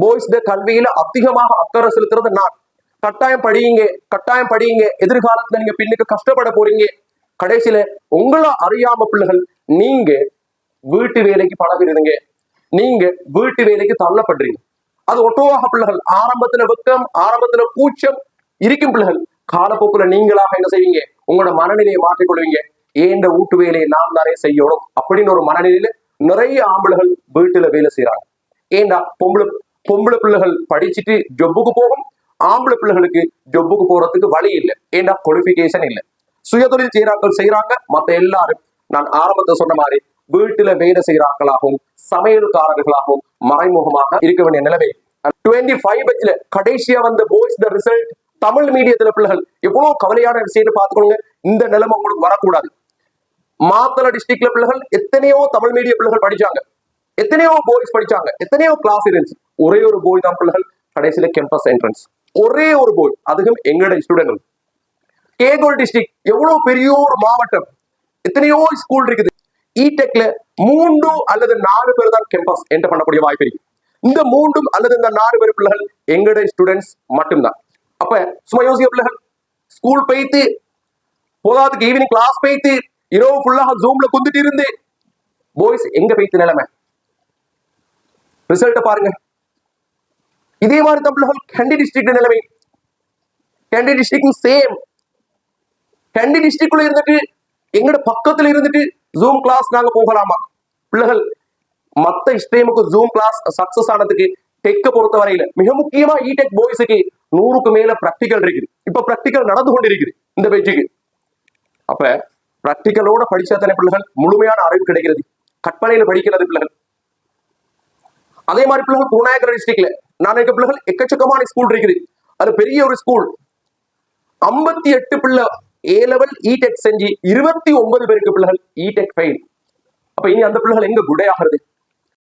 Boys கல்வியில அதிகமாக அக்கறை செலுத்துறது நான். கட்டாயம் படியுங்க, எதிர்காலத்துல நீங்க பின்னுக்கு கஷ்டப்பட போறீங்க. கடைசியில உங்களை அறியாம பிள்ளைகள் நீங்க வீட்டு வேலைக்கு பழகிறீங்க, நீங்க வீட்டு வேலைக்கு தள்ளப்படுறீங்க. அது ஒட்டுவாக பிள்ளைகள் ஆரம்பத்துல வெக்கம், ஆரம்பத்துல கூச்சம் இருக்கும் பிள்ளைகள். காலப்போக்குல நீங்களாக என்ன செய்வீங்க, உங்களோட மனநிலையை மாற்றிக்கொள்வீங்க. ஏண்ட வீட்டு வேலையை நாம் தானே செய்யணும் அப்படின்னு ஒரு மனநிலையில நிறைய ஆம்பளைகள் வீட்டுல வேலை செய்யறாங்க. ஏண்டா பொம்பளை பிள்ளைகள் படிச்சுட்டு ஜொப்புக்கு போகும், ஆம்பளை பிள்ளைகளுக்கு ஜொப்புக்கு போறதுக்கு வழி இல்லை. ஏண்டா குவாலிபிகேஷன் இல்லை. சுயதொழில் செய்யறாங்க. மத்த எல்லாரும் நான் ஆரம்பத்தை சொன்ன மாதிரி வீட்டுல வேலை செய்யறார்களாகவும் சமையல்காரர்களாகவும் மறைமுகமாக இருக்க வேண்டிய நிலைமை. 25 பட்ஜ்ல கடைசியா வந்த பாய்ஸ் ரிசல்ட் தமிழ் மீடியத்துல பிள்ளைகள் எவ்வளவு கவலையான விஷயத்தை பார்த்துக்கோங்க. இந்த நிலைமை உங்களுக்கு வரக்கூடாது. மாத்தள டிஸ்ட்ரிக்ட்ல பிள்ளைகள் எத்தனையோ தமிழ் மீடிய பிள்ளைகள் படிச்சாங்க, எத்தனையோ பாய்ஸ் படிச்சாங்க, எத்தனையோ கிளாஸ் இருந்துச்சு. ஒரே ஒரு பாய் தான் பிள்ளைகள் கடைசியில கேம்பஸ் என்ட்ரன்ஸ். ஒரே ஒரு பாய், அதுவும் எங்களோட ஸ்டூடெண்ட். கேகோல் டிஸ்ட்ரிக்ட் எவ்வளவு பெரிய ஒரு மாவட்டம், எத்தனையோ ஸ்கூல் இருக்குது. இடெக்ல 3 அல்லது 4 பேர் தான் கேம்பஸ் என்டர் பண்ணக்கூடிய வாய்ப்பு இருக்கு. இந்த 3 அல்லது இந்த 4 பேர் பிள்ளைகள் எங்களுடைய ஸ்டூடெண்ட்ஸ் மட்டும்தான். அப்ப சும்மா யோசிக்க பிள்ளைகள் ஸ்கூல் போயிட்டு போதாதுக்கு ஈவினிங் கிளாஸ் போயிட்டு இரவு ஃபுல்லாக ஜூம்ல குந்துட்டு இருந்து பாய்ஸ் எங்க போயிட்டு நிலைமை ரிசல்ட் பாருங்க. இதே மாதிரி தான் பிள்ளைகள் கேண்டி டிஸ்ட்ரிக்ட் நிலைமை. Candy district same. கேண்டி டிஸ்ட்ரிக்ட்ல இருந்துட்டு எங்கட பக்கத்துல இருந்துட்டு ஜூம் கிளாஸ் நாங்க போகலாமா பிள்ளைகள்? மத்த ஸ்ட்ரீமுக்கு ஜூம் கிளாஸ் சக்சஸ் ஆனதுக்கு டெக்க பொறுத்த வரையில மிக முக்கியமா இடெக் பாய்ஸுக்கு 100க்கு மேல பிராக்டிகல் இருக்குது. இப்ப பிராக்டிகல் நடந்து கொண்டு இருக்குது இந்த பேச்சுக்கு. அப்ப பிராக்டிகலோட படிச்சாதானே பிள்ளைகள் முழுமையான அறிவு கிடைக்கிறது. கற்பனையில படிக்கிறது பிள்ளைகள். அதே மாதிரி பிள்ளைகள் பூநாயகர் டிஸ்ட்ரிக்ட்ல நான் இருக்க பிள்ளைகள் எக்கச்சக்கமான ஸ்கூல் இருக்குது. அது பெரிய ஒரு ஸ்கூல். 58 பிள்ளை ஏ லெவல் இடெக் செஞ்சு 29 பேருக்கு பிள்ளைகள் இடெக் ஃபெயில். அப்ப இனி அந்த பிள்ளைகள் எங்க குடை ஆகிறது?